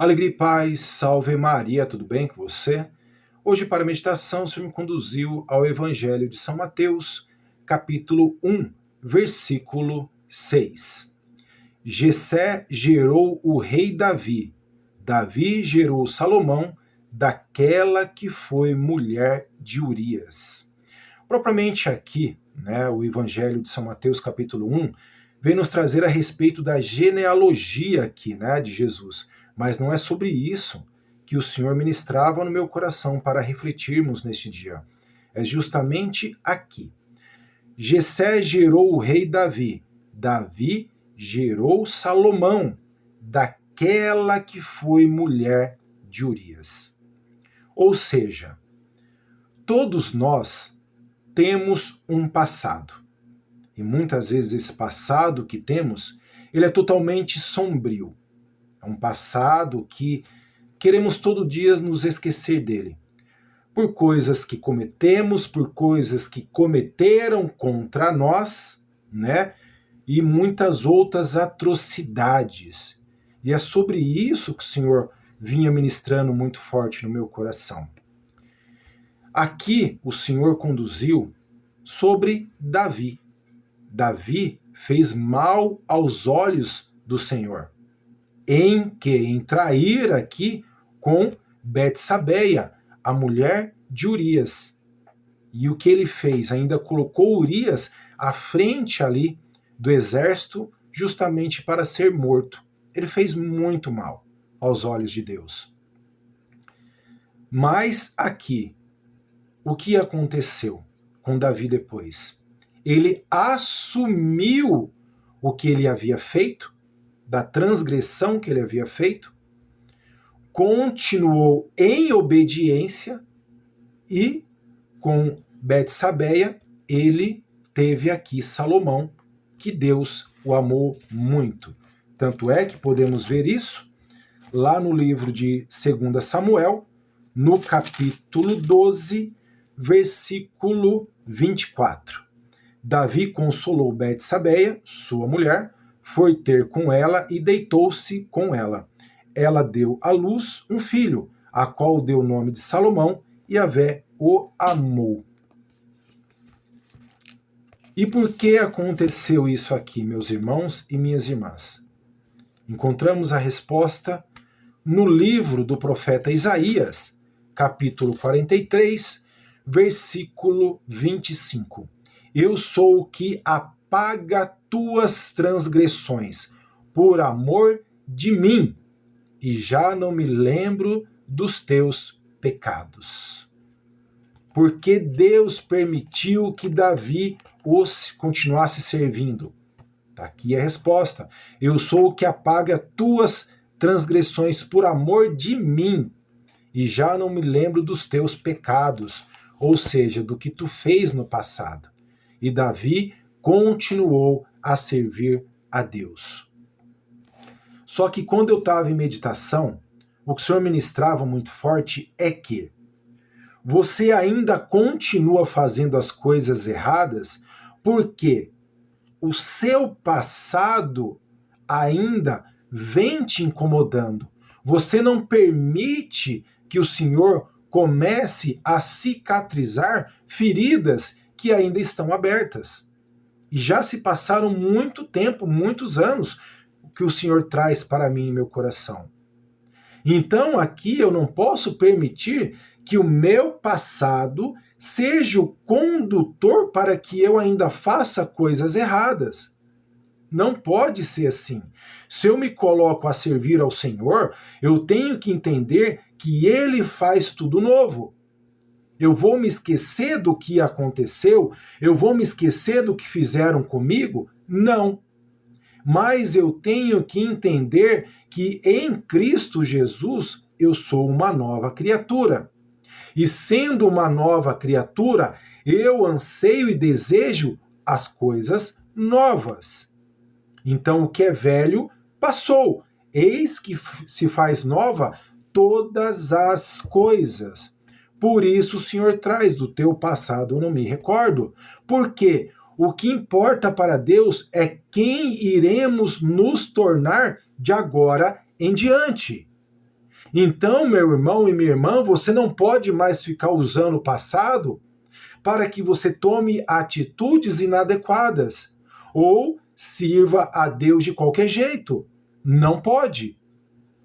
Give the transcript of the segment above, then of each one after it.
Alegria e paz, salve Maria, tudo bem com você? Hoje, para a meditação, o Senhor me conduziu ao Evangelho de São Mateus, capítulo 1, versículo 6. Jessé gerou o rei Davi, Davi gerou Salomão, daquela que foi mulher de Urias. Propriamente aqui, o Evangelho de São Mateus, capítulo 1, vem nos trazer a respeito da genealogia aqui, de Jesus. Mas não é sobre isso que o Senhor ministrava no meu coração para refletirmos neste dia. É justamente aqui. Jessé gerou o rei Davi, Davi gerou Salomão, daquela que foi mulher de Urias. Ou seja, todos nós temos um passado. E muitas vezes esse passado que temos, ele é totalmente sombrio. É um passado que queremos todo dia nos esquecer dele. Por coisas que cometemos, por coisas que cometeram contra nós, E muitas outras atrocidades. E é sobre isso que o Senhor vinha ministrando muito forte no meu coração. Aqui o Senhor conduziu sobre Davi. Davi fez mal aos olhos do Senhor. Em trair aqui com Betsabeia, a mulher de Urias. E o que ele fez? Ainda colocou Urias à frente ali do exército, justamente para ser morto. Ele fez muito mal aos olhos de Deus. Mas aqui, o que aconteceu com Davi depois? Ele assumiu o que ele havia feito, da transgressão que ele havia feito, continuou em obediência e com Betsabeia ele teve aqui Salomão, que Deus o amou muito. Tanto é que podemos ver isso lá no livro de 2 Samuel, no capítulo 12, versículo 24. Davi consolou Betsabeia, sua mulher, foi ter com ela e deitou-se com ela. Ela deu à luz um filho, a qual deu o nome de Salomão, e Yahvé o amou. E por que aconteceu isso aqui, meus irmãos e minhas irmãs? Encontramos a resposta no livro do profeta Isaías, capítulo 43, versículo 25. Eu sou o que apaga tuas transgressões, por amor de mim, e já não me lembro dos teus pecados. Porque Deus permitiu que Davi os continuasse servindo. Está aqui a resposta. Eu sou o que apaga tuas transgressões por amor de mim, e já não me lembro dos teus pecados, ou seja, do que tu fez no passado. E Davi continuou a servir a Deus. Só que quando eu estava em meditação, o que o Senhor ministrava muito forte é que você ainda continua fazendo as coisas erradas porque o seu passado ainda vem te incomodando. Você não permite que o Senhor comece a cicatrizar feridas que ainda estão abertas. E já se passaram muito tempo, muitos anos, que o Senhor traz para mim em meu coração. Então aqui eu não posso permitir que o meu passado seja o condutor para que eu ainda faça coisas erradas. Não pode ser assim. Se eu me coloco a servir ao Senhor, eu tenho que entender que Ele faz tudo novo. Eu vou me esquecer do que aconteceu? Eu vou me esquecer do que fizeram comigo? Não. Mas eu tenho que entender que em Cristo Jesus eu sou uma nova criatura. E sendo uma nova criatura, eu anseio e desejo as coisas novas. Então o que é velho passou. Eis que se faz nova todas as coisas. Por isso o Senhor traz do teu passado, eu não me recordo. Porque o que importa para Deus é quem iremos nos tornar de agora em diante. Então, meu irmão e minha irmã, você não pode mais ficar usando o passado para que você tome atitudes inadequadas ou sirva a Deus de qualquer jeito. Não pode.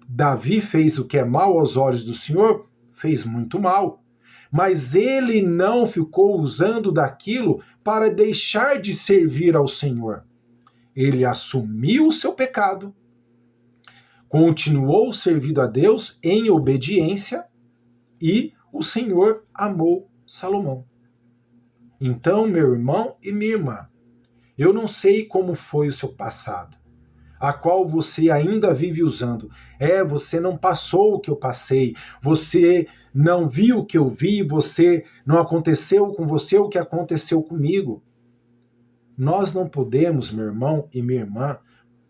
Davi fez o que é mal aos olhos do Senhor, fez muito mal. Mas ele não ficou usando daquilo para deixar de servir ao Senhor. Ele assumiu o seu pecado, continuou servindo a Deus em obediência e o Senhor amou Salomão. Então, meu irmão e minha irmã, eu não sei como foi o seu passado, a qual você ainda vive usando. Você não passou o que eu passei, você não viu o que eu vi, você não aconteceu com você o que aconteceu comigo. Nós não podemos, meu irmão e minha irmã,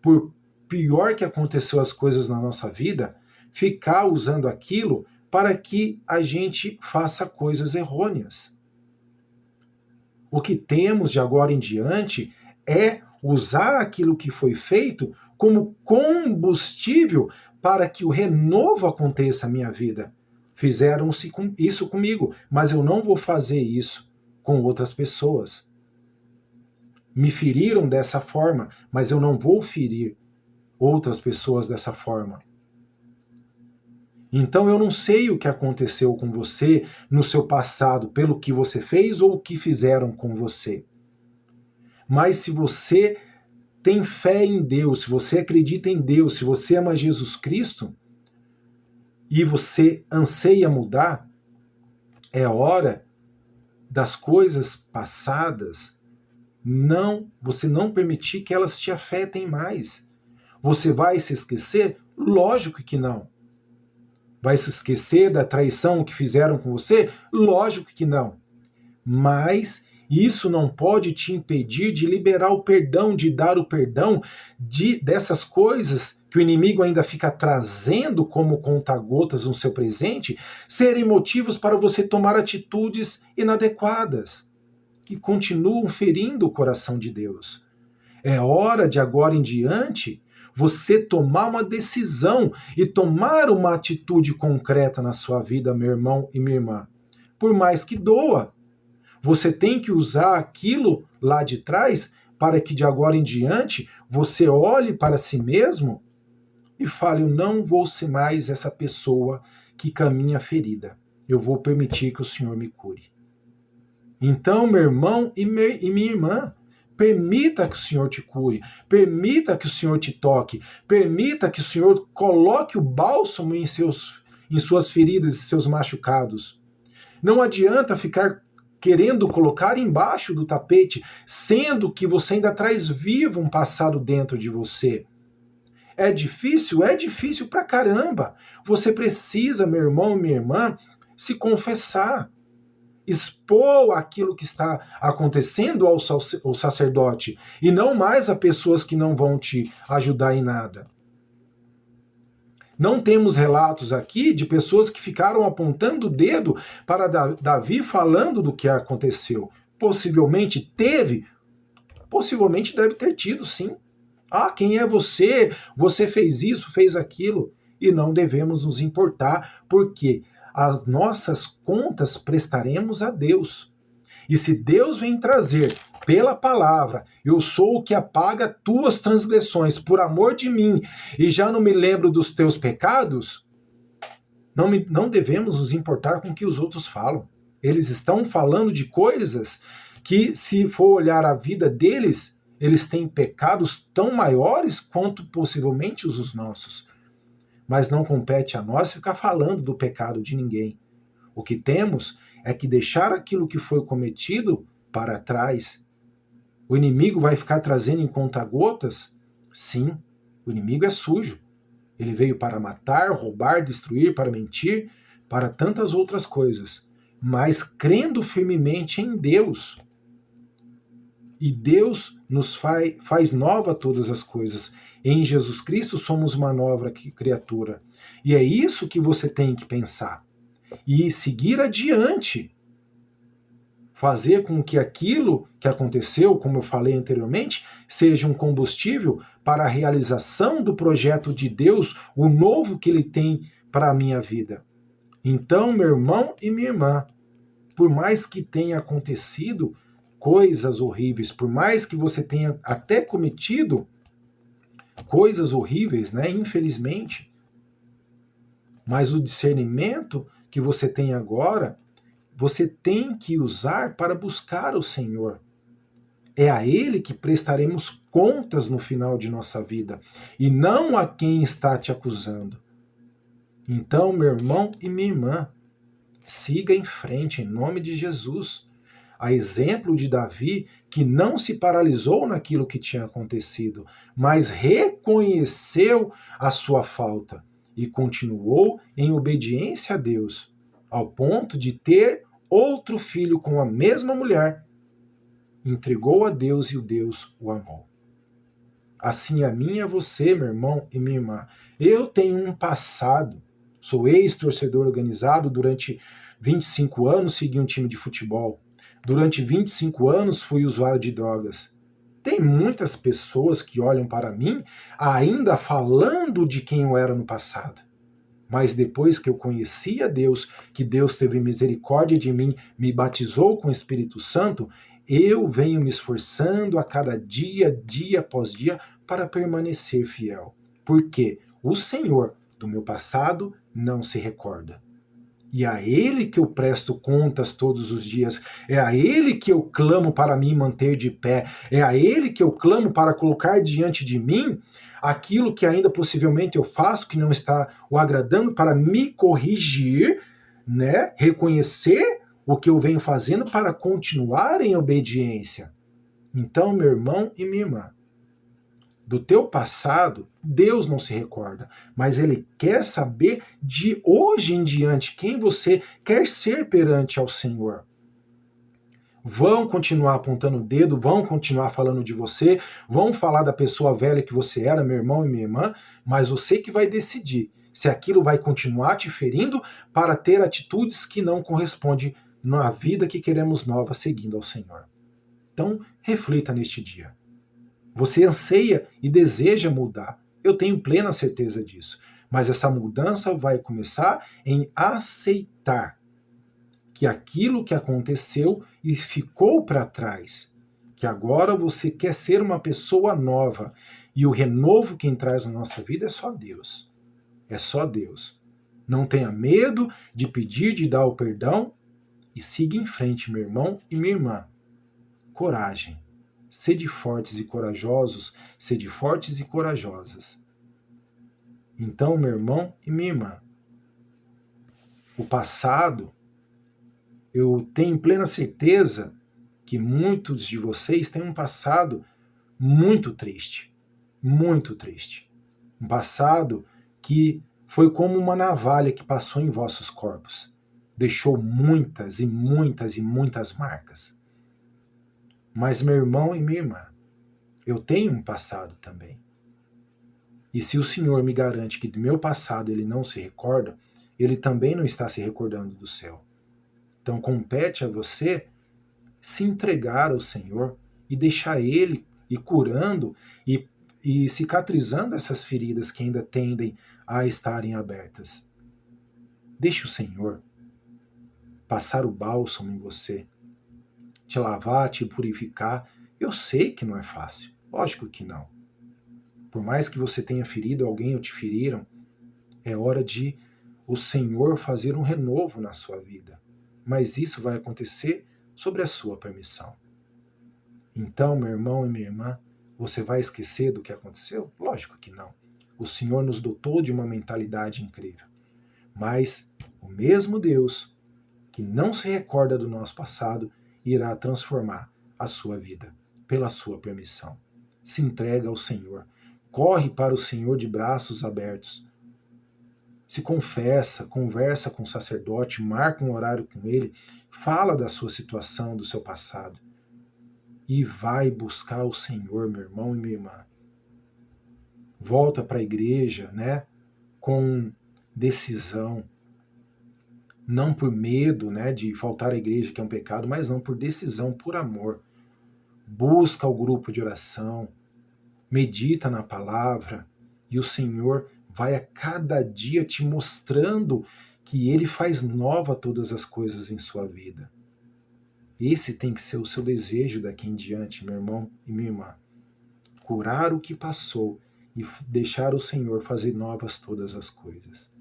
por pior que aconteceu as coisas na nossa vida, ficar usando aquilo para que a gente faça coisas errôneas. O que temos de agora em diante é usar aquilo que foi feito como combustível para que o renovo aconteça na minha vida. Fizeram isso comigo, mas eu não vou fazer isso com outras pessoas. Me feriram dessa forma, mas eu não vou ferir outras pessoas dessa forma. Então eu não sei o que aconteceu com você no seu passado, pelo que você fez ou o que fizeram com você. Mas se você tem fé em Deus, se você acredita em Deus, se você ama Jesus Cristo e você anseia mudar, é hora das coisas passadas, você não permitir que elas te afetem mais. Você vai se esquecer? Lógico que não. Vai se esquecer da traição que fizeram com você? Lógico que não. Mas isso não pode te impedir de liberar o perdão, de dar o perdão dessas coisas que o inimigo ainda fica trazendo como conta-gotas no seu presente, serem motivos para você tomar atitudes inadequadas, que continuam ferindo o coração de Deus. É hora de agora em diante você tomar uma decisão e tomar uma atitude concreta na sua vida, meu irmão e minha irmã. Por mais que doa, você tem que usar aquilo lá de trás para que de agora em diante você olhe para si mesmo e fale: eu não vou ser mais essa pessoa que caminha ferida. Eu vou permitir que o Senhor me cure. Então, meu irmão e minha irmã, permita que o Senhor te cure, permita que o Senhor te toque, permita que o Senhor coloque o bálsamo em suas feridas e seus machucados. Não adianta ficar querendo colocar embaixo do tapete, sendo que você ainda traz vivo um passado dentro de você. É difícil pra caramba. Você precisa, meu irmão e minha irmã, se confessar. Expor aquilo que está acontecendo ao sacerdote e não mais a pessoas que não vão te ajudar em nada. Não temos relatos aqui de pessoas que ficaram apontando o dedo para Davi falando do que aconteceu. Possivelmente teve, possivelmente deve ter tido, sim. Quem é você? Você fez isso, fez aquilo. E não devemos nos importar, porque as nossas contas prestaremos a Deus. E se Deus vem trazer pela palavra, eu sou o que apaga tuas transgressões por amor de mim, e já não me lembro dos teus pecados, não devemos nos importar com o que os outros falam. Eles estão falando de coisas que, se for olhar a vida deles, eles têm pecados tão maiores quanto possivelmente os nossos. Mas não compete a nós ficar falando do pecado de ninguém. O que temos é que deixar aquilo que foi cometido para trás. O inimigo vai ficar trazendo em conta-gotas? Sim, o inimigo é sujo. Ele veio para matar, roubar, destruir, para mentir, para tantas outras coisas. Mas crendo firmemente em Deus. E Deus nos faz nova todas as coisas. Em Jesus Cristo somos uma nova criatura. E é isso que você tem que pensar. E seguir adiante. Fazer com que aquilo que aconteceu, como eu falei anteriormente, seja um combustível para a realização do projeto de Deus, o novo que Ele tem para a minha vida. Então, meu irmão e minha irmã, por mais que tenha acontecido coisas horríveis, por mais que você tenha até cometido coisas horríveis, né, infelizmente, mas o discernimento que você tem agora, você tem que usar para buscar o Senhor. É a Ele que prestaremos contas no final de nossa vida, e não a quem está te acusando. Então, meu irmão e minha irmã, siga em frente, em nome de Jesus. A exemplo de Davi, que não se paralisou naquilo que tinha acontecido, mas reconheceu a sua falta e continuou em obediência a Deus, ao ponto de ter outro filho com a mesma mulher. Entregou a Deus e o Deus o amou. Assim a mim e a você, meu irmão e minha irmã. Eu tenho um passado, sou ex-torcedor organizado, durante 25 anos segui um time de futebol. Durante 25 anos fui usuário de drogas. Tem muitas pessoas que olham para mim ainda falando de quem eu era no passado. Mas depois que eu conheci a Deus, que Deus teve misericórdia de mim, me batizou com o Espírito Santo, eu venho me esforçando a cada dia, dia após dia, para permanecer fiel. Porque o Senhor do meu passado não se recorda. E a Ele que eu presto contas todos os dias, é a Ele que eu clamo para me manter de pé, é a Ele que eu clamo para colocar diante de mim aquilo que ainda possivelmente eu faço, que não está o agradando, para me corrigir, né? Reconhecer o que eu venho fazendo para continuar em obediência. Então, meu irmão e minha irmã, do teu passado, Deus não se recorda, mas Ele quer saber de hoje em diante quem você quer ser perante ao Senhor. Vão continuar apontando o dedo, vão continuar falando de você, vão falar da pessoa velha que você era, meu irmão e minha irmã, mas você que vai decidir se aquilo vai continuar te ferindo para ter atitudes que não correspondem na vida que queremos nova seguindo ao Senhor. Então, reflita neste dia. Você anseia e deseja mudar. Eu tenho plena certeza disso. Mas essa mudança vai começar em aceitar que aquilo que aconteceu e ficou para trás, que agora você quer ser uma pessoa nova. E o renovo quem traz na nossa vida é só Deus. É só Deus. Não tenha medo de pedir, de dar o perdão e siga em frente, meu irmão e minha irmã. Coragem. Sede fortes e corajosos, sede fortes e corajosas. Então, meu irmão e minha irmã, o passado, eu tenho plena certeza que muitos de vocês têm um passado muito triste. Muito triste. Um passado que foi como uma navalha que passou em vossos corpos. Deixou muitas e muitas e muitas marcas. Mas, meu irmão e minha irmã, eu tenho um passado também. E se o Senhor me garante que do meu passado Ele não se recorda, Ele também não está se recordando do céu. Então compete a você se entregar ao Senhor e deixar Ele ir curando e cicatrizando essas feridas que ainda tendem a estarem abertas. Deixe o Senhor passar o bálsamo em você, te lavar, te purificar. Eu sei que não é fácil, lógico que não. Por mais que você tenha ferido alguém ou te feriram, é hora de o Senhor fazer um renovo na sua vida. Mas isso vai acontecer sobre a sua permissão. Então, meu irmão e minha irmã, você vai esquecer do que aconteceu? Lógico que não. O Senhor nos dotou de uma mentalidade incrível. Mas o mesmo Deus que não se recorda do nosso passado irá transformar a sua vida pela sua permissão. Se entrega ao Senhor. Corre para o Senhor de braços abertos. Se confessa, conversa com o sacerdote, marca um horário com ele, fala da sua situação, do seu passado. E vai buscar o Senhor, meu irmão e minha irmã. Volta para a igreja, né, com decisão. Não por medo, né, de faltar à igreja, que é um pecado, mas não por decisão, por amor. Busca o grupo de oração, medita na palavra e o Senhor vai a cada dia te mostrando que Ele faz nova todas as coisas em sua vida. Esse tem que ser o seu desejo daqui em diante, meu irmão e minha irmã. Curar o que passou e deixar o Senhor fazer novas todas as coisas.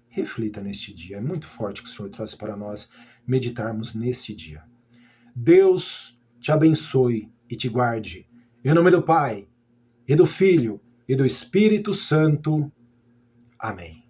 Reflita neste dia. É muito forte que o Senhor trouxe para nós meditarmos neste dia. Deus te abençoe e te guarde. Em nome do Pai, e do Filho, e do Espírito Santo. Amém.